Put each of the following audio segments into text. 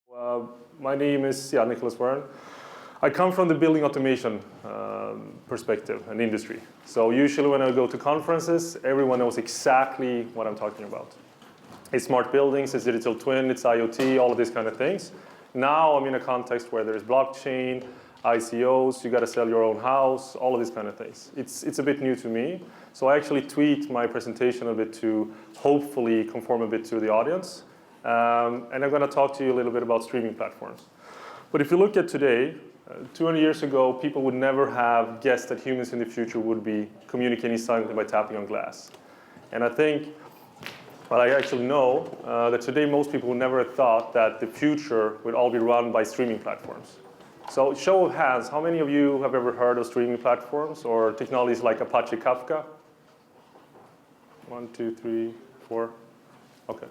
My name is Nicolas Waern. I come from the building automation perspective and industry. So usually when I go to conferences, everyone knows exactly what I'm talking about. It's smart buildings, it's digital twin, it's IoT, all of these kind of things. Now I'm in a context where there's blockchain, ICOs, you got to sell your own house, all of these kind of things. It's a bit new to me. So I actually tweaked my presentation a bit to hopefully conform a bit to the audience. And I'm going to talk to you a little bit about streaming platforms. But if you look at today, 200 years ago, people would never have guessed that humans in the future would be communicating silently by tapping on glass. And I think, well, I actually know that today most people would never have thought that the future would all be run by streaming platforms. So show of hands, how many of you have ever heard of streaming platforms or technologies like Apache Kafka? 1, 2, 3, 4. Okay.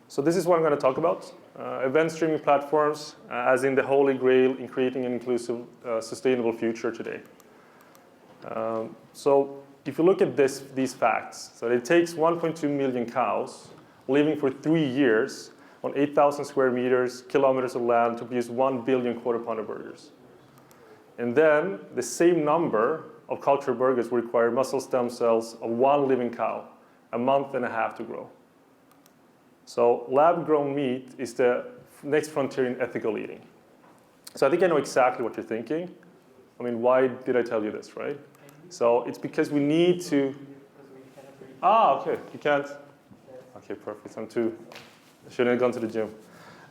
So this is what I'm going to talk about. Event streaming platforms, as in the holy grail in creating an inclusive, sustainable future today. So if you look at these facts, so it takes 1.2 million cows living for 3 years on 8,000 square meters, kilometers of land to produce 1 billion quarter pounder burgers. And then the same number of cultured burgers will require muscle stem cells of 1 living cow, a month and a half to grow. So lab-grown meat is the next frontier in ethical eating. So I think I know exactly what you're thinking. I mean, why did I tell you this, right? So it's because we need to... okay, you can't? Okay, perfect. I shouldn't have gone to the gym.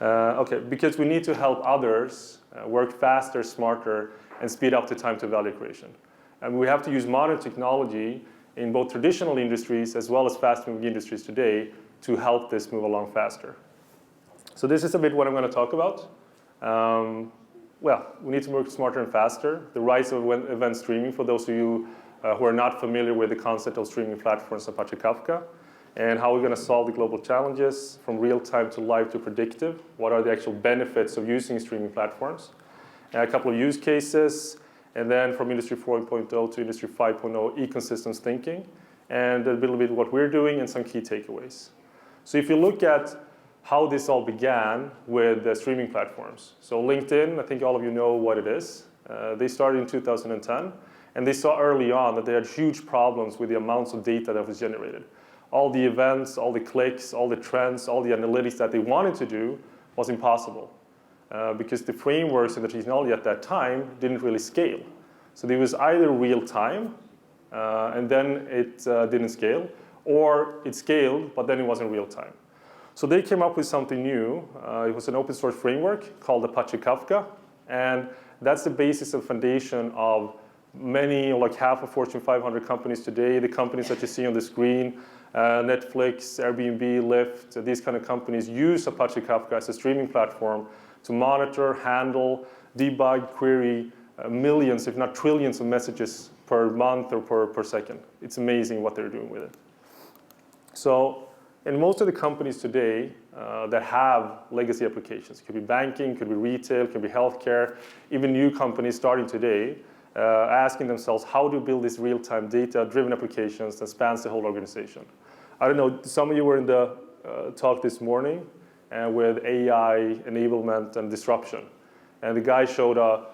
Okay, because we need to help others work faster, smarter, and speed up the time to value creation. And we have to use modern technology in both traditional industries as well as fast-moving industries today to help this move along faster. So this is a bit what I'm going to talk about. Well, we need to work smarter and faster. The rise of event streaming, for those of you who are not familiar with the concept of streaming platforms, Apache Kafka, and how we're going to solve the global challenges from real-time to live to predictive. What are the actual benefits of using streaming platforms? And a couple of use cases, and then from Industry 4.0 to Industry 5.0 ecosystems thinking, and a little bit what we're doing and some key takeaways. So if you look at how this all began with the streaming platforms. So LinkedIn, I think all of you know what it is. They started in 2010, and they saw early on that they had huge problems with the amounts of data that was generated. All the events, all the clicks, all the trends, all the analytics that they wanted to do was impossible because the frameworks and the technology at that time didn't really scale. So there was either real time, and then it didn't scale, or it scaled, but then it wasn't real time. So they came up with something new. It was an open source framework called Apache Kafka, and that's the basis and foundation of many, like half of Fortune 500 companies today, the companies that you see on the screen, Netflix, Airbnb, Lyft, these kind of companies use Apache Kafka as a streaming platform to monitor, handle, debug, query millions, if not trillions of messages per month or per second. It's amazing what they're doing with it. So in most of the companies today that have legacy applications, it could be banking, could be retail, could be healthcare, even new companies starting today, asking themselves how to build these real-time data-driven applications that spans the whole organization. I don't know, some of you were in the talk this morning with AI enablement and disruption. And the guy showed a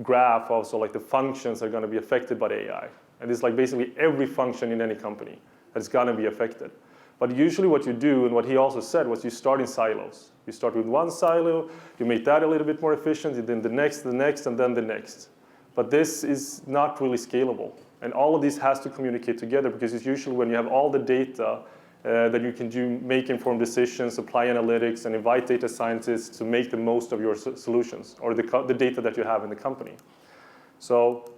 graph also like the functions that are going to be affected by the AI. And it's like basically every function in any company that's going to be affected. But usually what you do, and what he also said, was you start in silos. You start with one silo, you make that a little bit more efficient, and then the next, and then the next. But this is not really scalable. And all of this has to communicate together because it's usually when you have all the data that you can make informed decisions, apply analytics, and invite data scientists to make the most of your solutions or the data that you have in the company. So,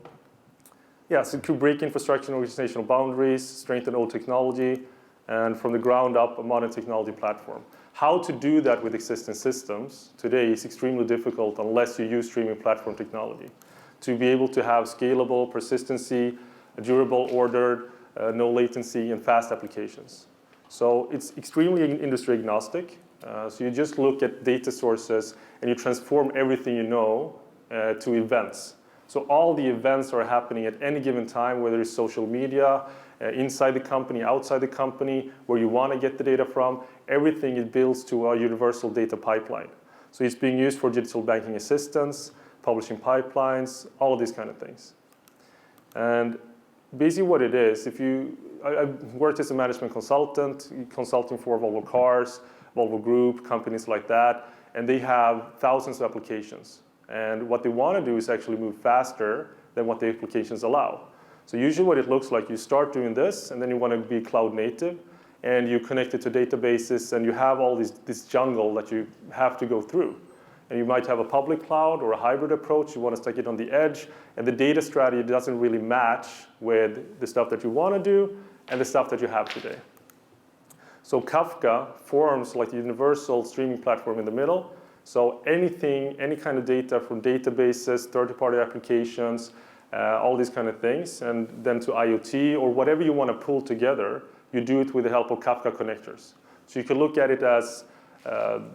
yeah, so to break infrastructure and organizational boundaries, strengthen old technology, and from the ground up, a modern technology platform. How to do that with existing systems today is extremely difficult unless you use streaming platform technology. To be able to have scalable, persistency, durable, ordered, no latency, and fast applications. So it's extremely industry agnostic. So you just look at data sources and you transform everything you know to events. So all the events are happening at any given time, whether it's social media, inside the company, outside the company, where you want to get the data from. Everything it builds to a universal data pipeline. So it's being used for digital banking assistance, publishing pipelines, all of these kind of things. And basically what it is, I worked as a management consultant, consulting for Volvo Cars, Volvo Group, companies like that, and they have thousands of applications. And what they want to do is actually move faster than what the applications allow. So usually what it looks like, you start doing this, and then you want to be cloud native, and you connect it to databases, and you have all this jungle that you have to go through. And you might have a public cloud or a hybrid approach. You want to stick it on the edge, and the data strategy doesn't really match with the stuff that you want to do and the stuff that you have today. So Kafka forms like the universal streaming platform in the middle. So anything, any kind of data from databases, third-party applications, all these kind of things, and then to IoT or whatever you want to pull together, you do it with the help of Kafka connectors. So you can look at it as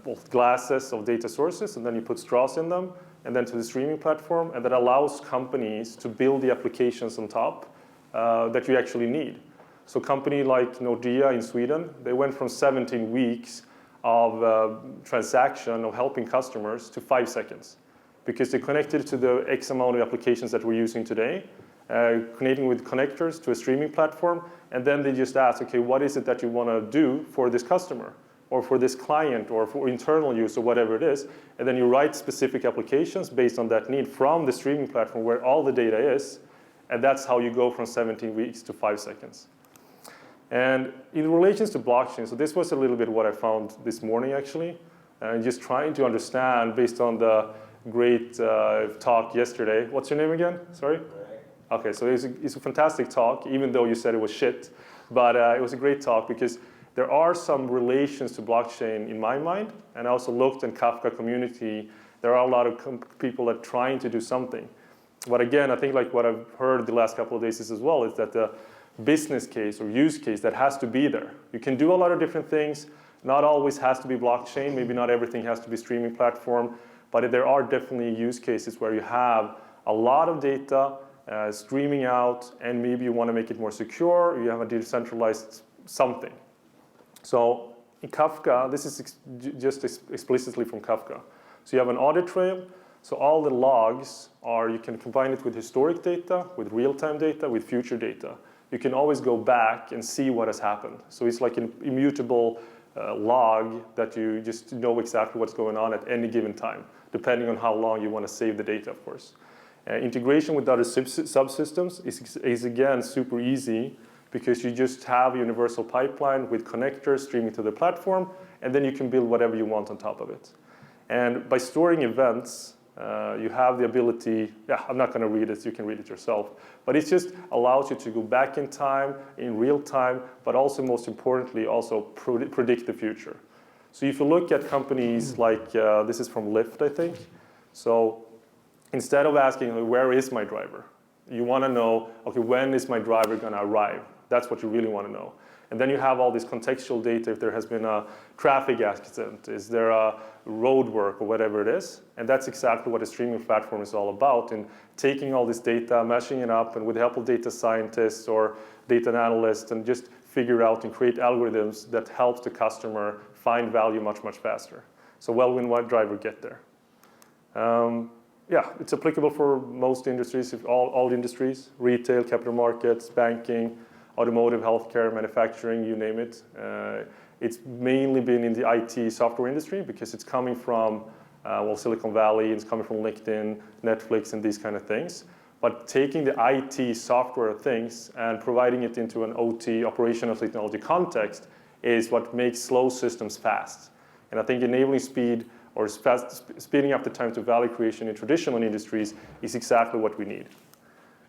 both glasses of data sources, and then you put straws in them, and then to the streaming platform, and that allows companies to build the applications on top that you actually need. So a company like Nordea in Sweden, they went from 17 weeks of transaction of helping customers to 5 seconds, because they connected to the X amount of applications that we're using today, connecting with connectors to a streaming platform, and then they just ask, okay, what is it that you want to do for this customer, or for this client, or for internal use, or whatever it is, and then you write specific applications based on that need from the streaming platform where all the data is, and that's how you go from 17 weeks to 5 seconds. And in relations to blockchain, so this was a little bit what I found this morning actually, and just trying to understand based on the great talk yesterday. What's your name again? Sorry? Okay, so it's a fantastic talk, even though you said it was shit, but it was a great talk because there are some relations to blockchain in my mind, and I also looked in Kafka community. There are a lot of people that are trying to do something. But again, I think like what I've heard the last couple of days is as well is that the business case or use case that has to be there. You can do a lot of different things. Not always has to be blockchain. Maybe not everything has to be streaming platform. But there are definitely use cases where you have a lot of data streaming out, and maybe you want to make it more secure, or you have a decentralized something. So in Kafka, this is just explicitly from Kafka. So you have an audit trail. So all the logs are, you can combine it with historic data, with real-time data, with future data. You can always go back and see what has happened. So it's like an immutable log that you just know exactly what's going on at any given time, depending on how long you want to save the data, of course. Integration with other subsystems is again super easy, because you just have a universal pipeline with connectors streaming to the platform, and then you can build whatever you want on top of it. And by storing events, you have the ability, I'm not going to read it, you can read it yourself, but it just allows you to go back in time, in real time, but also most importantly, also predict the future. So if you look at companies like, this is from Lyft, I think. So instead of asking, where is my driver? You want to know, okay, when is my driver going to arrive? That's what you really want to know. And then you have all this contextual data if there has been a traffic accident, is there a road work or whatever it is. And that's exactly what a streaming platform is all about, in taking all this data, mashing it up, and with the help of data scientists or data analysts, and just figure out and create algorithms that helps the customer find value much, much faster. So when what driver get there? Yeah, it's applicable for most industries, all industries, retail, capital markets, banking, automotive, healthcare, manufacturing, you name it. It's mainly been in the IT software industry because it's coming from Silicon Valley, it's coming from LinkedIn, Netflix, and these kind of things. But taking the IT software things and providing it into an OT, operational technology context, is what makes slow systems fast. And I think enabling speed or speeding up the time to value creation in traditional industries is exactly what we need.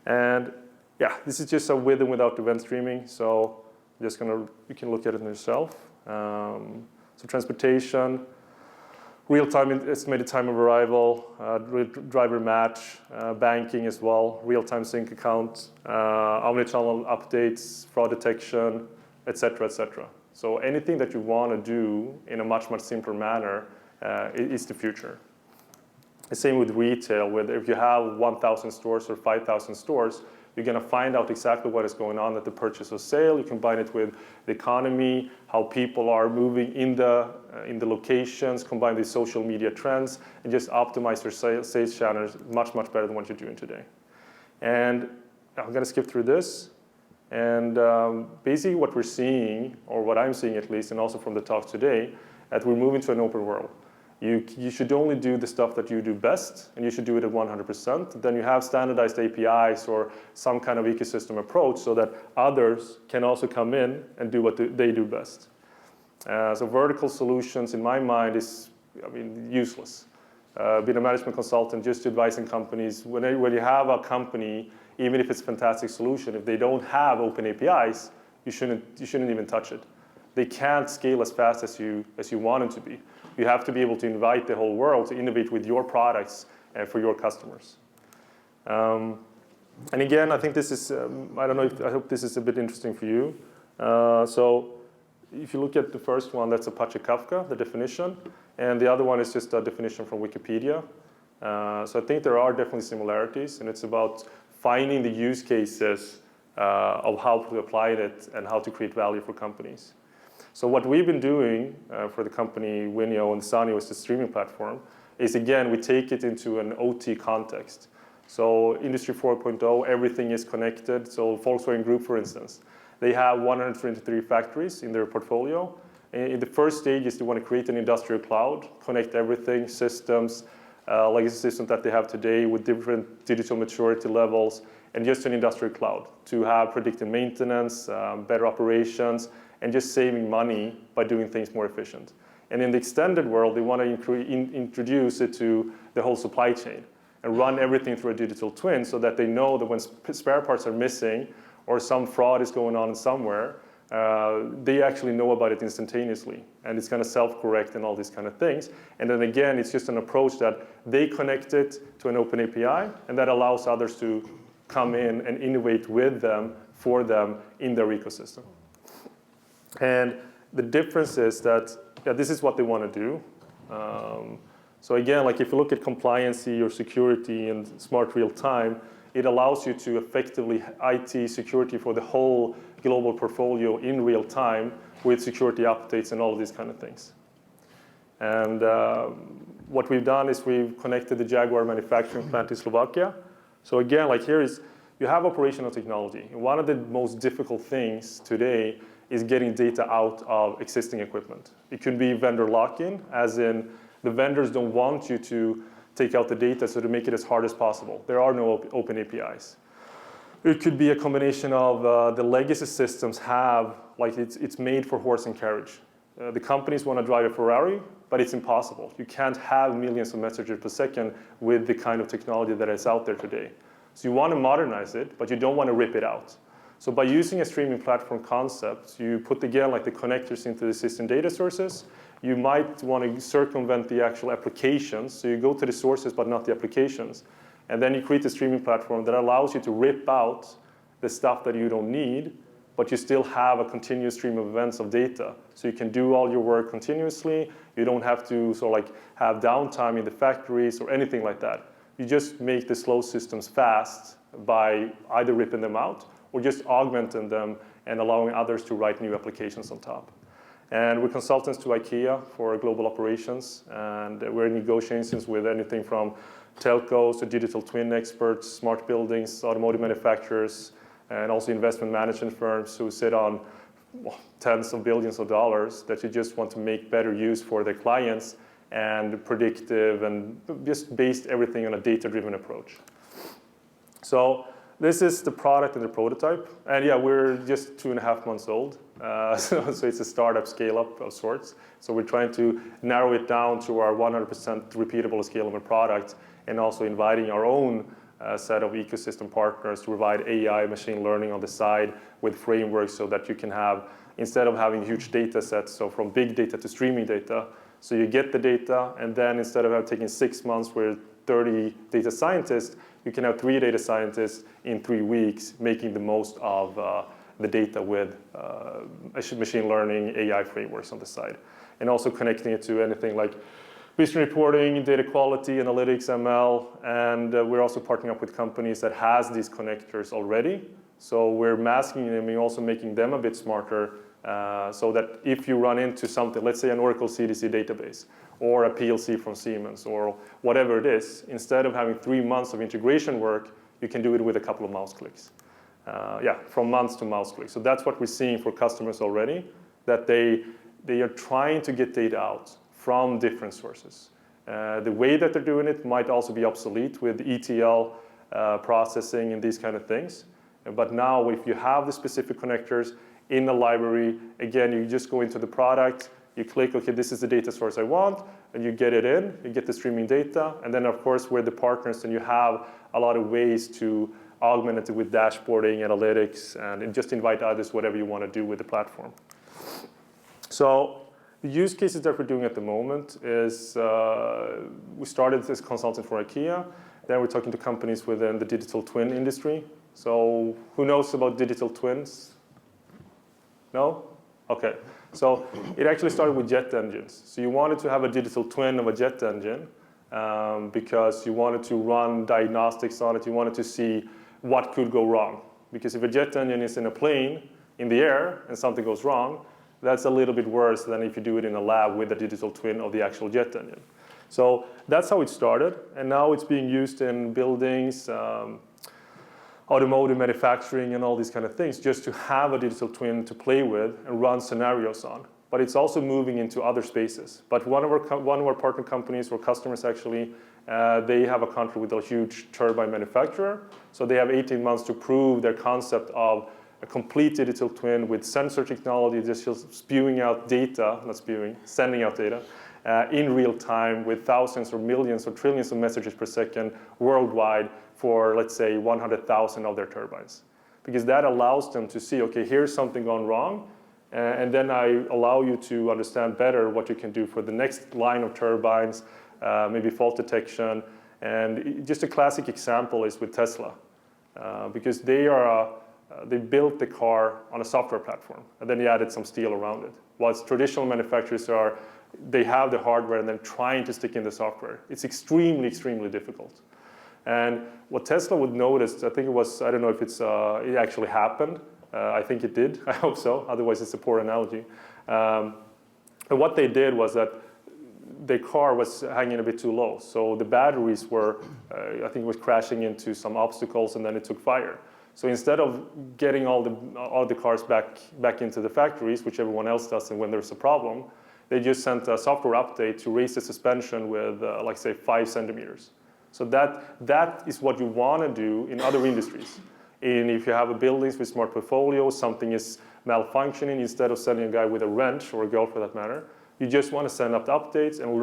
And yeah, this is just a with and without event streaming. So I'm just you can look at it yourself. So transportation, real-time estimated time of arrival, driver match, banking as well, real-time sync account, omnichannel updates, fraud detection, et cetera, et cetera. So anything that you want to do in a much, much simpler manner is the future. The same with retail, whether if you have 1,000 stores or 5,000 stores, You're going to find out exactly what is going on at the purchase or sale. You combine it with the economy, how people are moving in the locations, combine these social media trends, and just optimize your sales channels much, much better than what you're doing today. And I'm going to skip through this. And basically what we're seeing, or what I'm seeing at least, and also from the talk today, that we're moving to an open world. You should only do the stuff that you do best, and you should do it at 100%. Then you have standardized APIs or some kind of ecosystem approach so that others can also come in and do what they do best. So vertical solutions, in my mind, is useless. Being a management consultant, just advising companies, when you have a company, even if it's a fantastic solution, if they don't have open APIs, you shouldn't even touch it. They can't scale as fast as you want them to be. You have to be able to invite the whole world to innovate with your products for your customers. And again, I think this is, I hope this is a bit interesting for you. So if you look at the first one, that's Apache Kafka, the definition. And the other one is just a definition from Wikipedia. So I think there are definitely similarities, and it's about finding the use cases of how to apply it and how to create value for companies. So what we've been doing for the company Winio and Sanyo is the streaming platform, is again, we take it into an OT context. So Industry 4.0, everything is connected. So Volkswagen Group, for instance, they have 123 factories in their portfolio. In the first stage is they want to create an industrial cloud, connect everything, systems, legacy systems that they have today with different digital maturity levels, and just an industrial cloud to have predictive maintenance, better operations, and just saving money by doing things more efficient. And in the extended world, they want to introduce it to the whole supply chain and run everything through a digital twin so that they know that when spare parts are missing or some fraud is going on somewhere, they actually know about it instantaneously. And it's going to self-correct and all these kind of things. And then again, it's just an approach that they connect it to an open API, and that allows others to come in and innovate with them, for them, in their ecosystem. And the difference is that this is what they want to do. So again, like if you look at compliancy or security and smart real time, it allows you to effectively IT security for the whole global portfolio in real time with security updates and all of these kind of things. And what we've done is we've connected the Jaguar manufacturing plant in Slovakia. So again, like here is, you have operational technology. And one of the most difficult things today is getting data out of existing equipment. It could be vendor lock-in, as in the vendors don't want you to take out the data, so to make it as hard as possible. There are no open APIs. It could be a combination of the legacy systems have, like it's made for horse and carriage. The companies want to drive a Ferrari, but it's impossible. You can't have millions of messages per second with the kind of technology that is out there today. So you want to modernize it, but you don't want to rip it out. So by using a streaming platform concept, you put again like the connectors into the existing data sources. You might want to circumvent the actual applications. So you go to the sources, but not the applications. And then you create a streaming platform that allows you to rip out the stuff that you don't need, but you still have a continuous stream of events of data. So you can do all your work continuously. You don't have to sort of like have downtime in the factories or anything like that. You just make the slow systems fast by either ripping them out or just augmenting them and allowing others to write new applications on top. And we're consultants to IKEA for global operations, and we're in negotiations with anything from telcos to digital twin experts, smart buildings, automotive manufacturers, and also investment management firms who sit on tens of billions of dollars that you just want to make better use for their clients, and predictive, and just based everything on a data-driven approach. So this is the product and the prototype. And yeah, we're just 2.5 months old. So it's a startup scale-up of sorts. So we're trying to narrow it down to our 100% repeatable, scalable product, and also inviting our own set of ecosystem partners to provide AI, machine learning on the side with frameworks so that you can have, instead of having huge data sets, so from big data to streaming data, so you get the data, and then instead of taking 6 months with 30 data scientists, you can have 3 data scientists in 3 weeks making the most of the data with machine learning, AI frameworks on the side. And also connecting it to anything like Business reporting, data quality, analytics, ML, and we're also partnering up with companies that has these connectors already. So we're masking them and also making them a bit smarter so that if you run into something, let's say an Oracle CDC database or a PLC from Siemens or whatever it is, instead of having 3 months of integration work, you can do it with a couple of mouse clicks. From months to mouse clicks. So that's what we're seeing for customers already, that they are trying to get data out from different sources. The way that they're doing it might also be obsolete with ETL processing and these kind of things. But now if you have the specific connectors in the library, again, you just go into the product, you click, okay, this is the data source I want, and you get it in, you get the streaming data, and then of course we're the partners and you have a lot of ways to augment it with dashboarding, analytics, and just invite others, whatever you want to do with the platform. So the use cases that we're doing at the moment is, we started as consultant for IKEA, then we're talking to companies within the digital twin industry. So who knows about digital twins? No? Okay. So it actually started with jet engines. So you wanted to have a digital twin of a jet engine because you wanted to run diagnostics on it. You wanted to see what could go wrong. Because if a jet engine is in a plane in the air and something goes wrong, that's a little bit worse than if you do it in a lab with a digital twin of the actual jet engine. So that's how it started. And now it's being used in buildings, automotive manufacturing and all these kind of things, just to have a digital twin to play with and run scenarios on. But it's also moving into other spaces. But one of our partner companies or customers actually, they have a contract with a huge turbine manufacturer. So they have 18 months to prove their concept of a complete digital twin with sensor technology, just spewing out data, not spewing, sending out data in real time with thousands or millions or trillions of messages per second worldwide for, let's say, 100,000 of their turbines. Because that allows them to see, okay, here's something gone wrong, and then I allow you to understand better what you can do for the next line of turbines, maybe fault detection. And just a classic example is with Tesla, because they built the car on a software platform, and then they added some steel around it. Whilst traditional manufacturers they have the hardware and then trying to stick in the software. It's extremely, extremely difficult. And what Tesla would notice, I think it was, I don't know if it actually happened. I think it did, I hope so, otherwise it's a poor analogy. And what they did was that their car was hanging a bit too low. So the batteries were, I think it was crashing into some obstacles and then it took fire. So instead of getting all the cars back into the factories, which everyone else does and when there's a problem, they just sent a software update to raise the suspension with, like say, 5 centimeters. So that is what you want to do in other industries. And if you have a buildings with smart portfolios, something is malfunctioning, instead of sending a guy with a wrench, or a girl for that matter, you just want to send up the updates and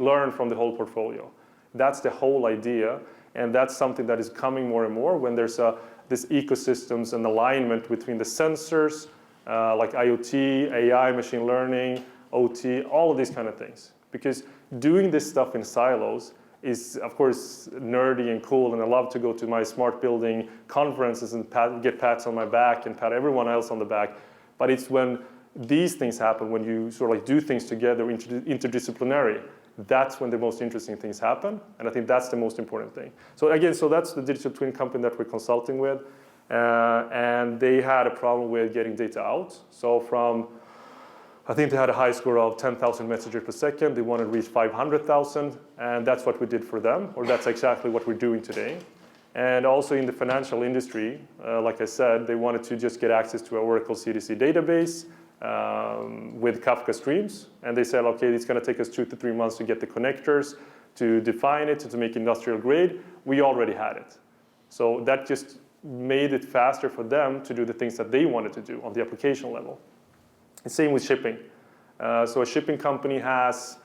learn from the whole portfolio. That's the whole idea, and that's something that is coming more and more when there's this ecosystems and alignment between the sensors, like IoT, AI, machine learning, OT, all of these kind of things. Because doing this stuff in silos is, of course, nerdy and cool, and I love to go to my smart building conferences and get pats on my back and pat everyone else on the back. But it's when these things happen, when you sort of like do things together, interdisciplinary, that's when the most interesting things happen, and I think that's the most important thing. So again, that's the digital twin company that we're consulting with, and they had a problem with getting data out. So I think they had a high score of 10,000 messages per second. They wanted to reach 500,000, and that's what we did for them, or that's exactly what we're doing today. And also in the financial industry, like I said, they wanted to just get access to our Oracle CDC database with Kafka streams. And they said, okay, it's going to take us 2 to 3 months to get the connectors, to define it, to make industrial grade. We already had it. So that just made it faster for them to do the things that they wanted to do on the application level. And same with shipping. So a shipping company has,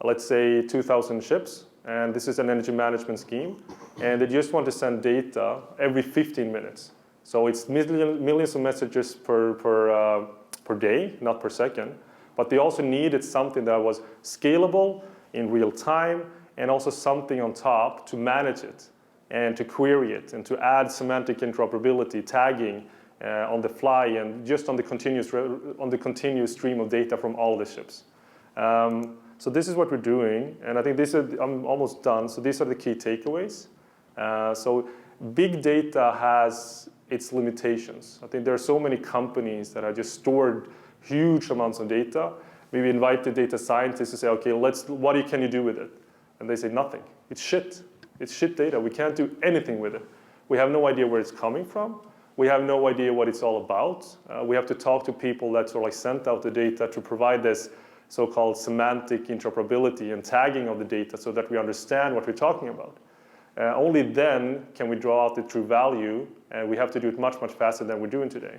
let's say, 2,000 ships, and this is an energy management scheme, and they just want to send data every 15 minutes. So it's millions of messages per day, not per second, but they also needed something that was scalable in real time, and also something on top to manage it, and to query it, and to add semantic interoperability, tagging, on the fly and just on the continuous stream of data from all the ships. So this is what we're doing, and I think I'm almost done. So these are the key takeaways. So big data has its limitations. I think there are so many companies that have just stored huge amounts of data. Maybe invite the data scientists to say, okay, what can you do with it? And they say nothing. It's shit. It's shit data. We can't do anything with it. We have no idea where it's coming from. We have no idea what it's all about. We have to talk to people that sort of like sent out the data to provide this so-called semantic interoperability and tagging of the data so that we understand what we're talking about. Only then can we draw out the true value, and we have to do it much, much faster than we're doing today.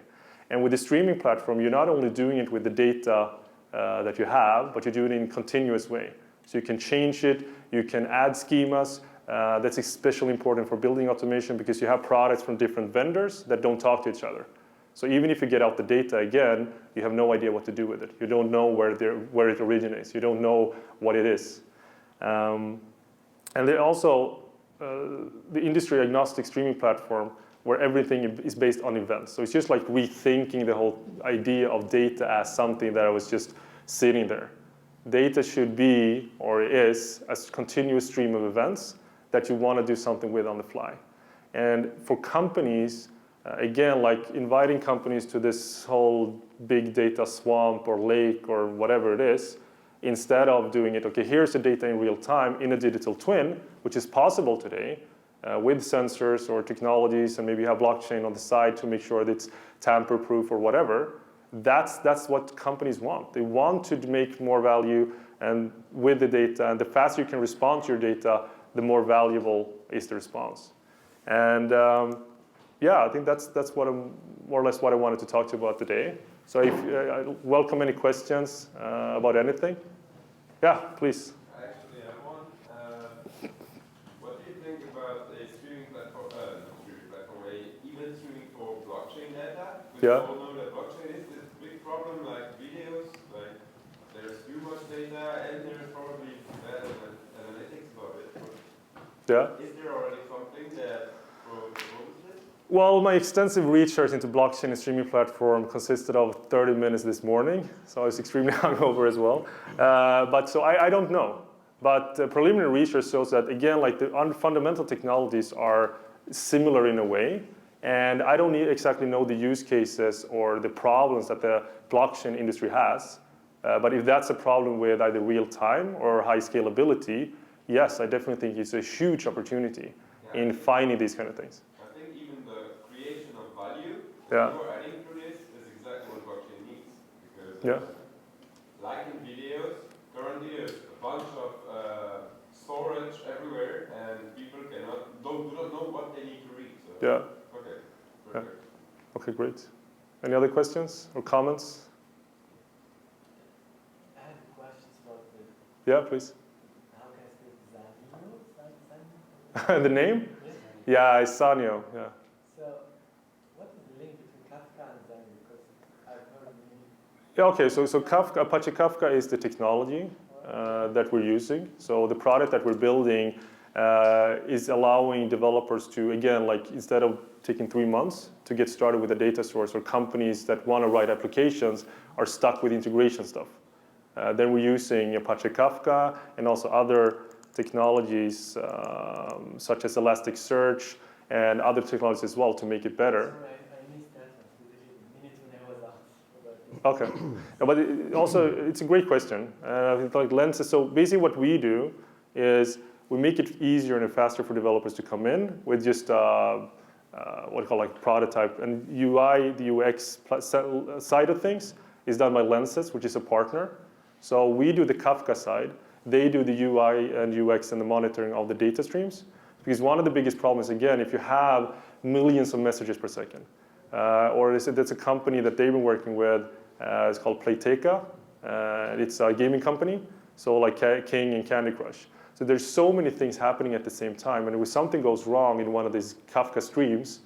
And with the streaming platform, you're not only doing it with the data that you have, but you're doing it in a continuous way. So you can change it, you can add schemas. That's especially important for building automation because you have products from different vendors that don't talk to each other. So even if you get out the data again, you have no idea what to do with it. You don't know where it originates. You don't know what it is. And then also, the industry agnostic streaming platform where everything is based on events. So it's just like rethinking the whole idea of data as something that was just sitting there. Data should be, or is, a continuous stream of events that you want to do something with on the fly. And for companies, again, like inviting companies to this whole big data swamp or lake or whatever it is, instead of doing it, okay, here's the data in real time in a digital twin, which is possible today with sensors or technologies, and maybe you have blockchain on the side to make sure that it's tamper-proof or whatever. That's what companies want. They want to make more value and with the data, and the faster you can respond to your data, the more valuable is the response. And yeah, I think that's more or less what I wanted to talk to you about today. So if I welcome any questions about anything. Yeah, please. I actually have one. What do you think about a streaming platform, event streaming for blockchain data? We all know that blockchain is this big problem, like videos, like there's too much data and there's probably bad analytics about it. Yeah. Is there already something that proposes this? Well, my extensive research into blockchain and streaming platform consisted of 30 minutes this morning, so I was extremely hungover as well. But so I don't know. But preliminary research shows that, again, like the fundamental technologies are similar in a way, and I don't exactly know the use cases or the problems that the blockchain industry has. But if that's a problem with either real time or high scalability, yes, I definitely think it's a huge opportunity in finding these kind of things. Yeah. What you're adding to this is exactly what blockchain needs. Because like in videos, currently there's a bunch of storage everywhere and people do not know what they need to read. So. Yeah. Okay. Perfect. Yeah. Okay, great. Any other questions or comments? I have questions about the... Yeah, please. How can I say Zanio? The name? Yeah, it's Sanyo. Yeah. Yeah, okay, so Kafka, Apache Kafka is the technology that we're using. So the product that we're building is allowing developers to, again, like instead of taking 3 months to get started with a data source, or companies that want to write applications are stuck with integration stuff. Then we're using Apache Kafka and also other technologies such as Elasticsearch and other technologies as well to make it better. Okay, but it's a great question. Like lenses. So basically, what we do is we make it easier and faster for developers to come in with just what we call like prototype, and UI, the UX side of things is done by Lenses, which is a partner. So we do the Kafka side. They do the UI and UX and the monitoring of the data streams. Because one of the biggest problems, again, if you have millions of messages per second, or that's a company that they've been working with. It's called Playteka. It's a gaming company, so like King and Candy Crush. So there's so many things happening at the same time, and if something goes wrong in one of these Kafka streams,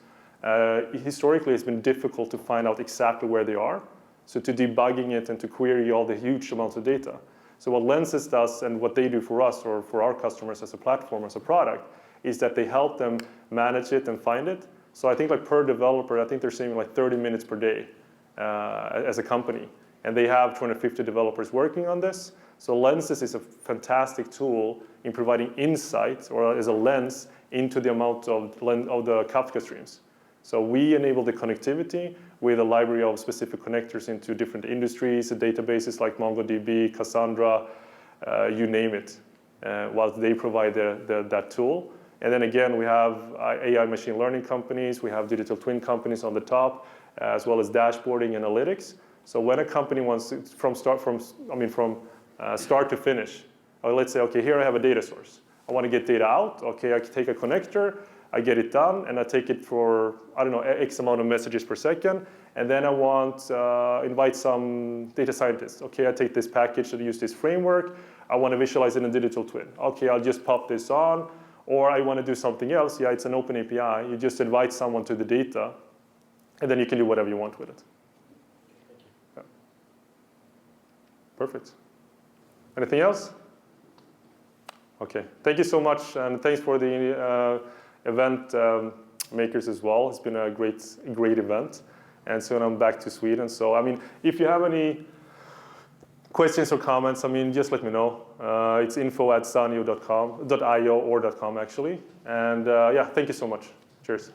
historically it's been difficult to find out exactly where they are. So to debugging it and to query all the huge amounts of data. So what Lenses does and what they do for us or for our customers as a platform, as a product, is that they help them manage it and find it. So I think like per developer, I think they're saving like 30 minutes per day as a company. and they have 250 developers working on this. So Lenses is a fantastic tool in providing insight, or as a lens, into the amount of the Kafka streams. So we enable the connectivity with a library of specific connectors into different industries, databases like MongoDB, Cassandra, you name it, while they provide that tool. And then again, we have AI machine learning companies, we have digital twin companies on the top, as well as dashboarding analytics. So when a company wants to, from start to finish, let's say, okay, here I have a data source. I want to get data out. Okay, I can take a connector, I get it done, and I take it for, I don't know, X amount of messages per second, and then I want invite some data scientists. Okay, I take this package that use this framework. I want to visualize it in a digital twin. Okay, I'll just pop this on, or I want to do something else. Yeah, it's an open API. You just invite someone to the data, and then you can do whatever you want with it. Yeah. Perfect. Anything else? Okay, thank you so much, and thanks for the event makers as well. It's been a great event, and soon I'm back to Sweden. So, if you have any questions or comments, just let me know. It's info@sanio.io or .com actually. And yeah, thank you so much. Cheers.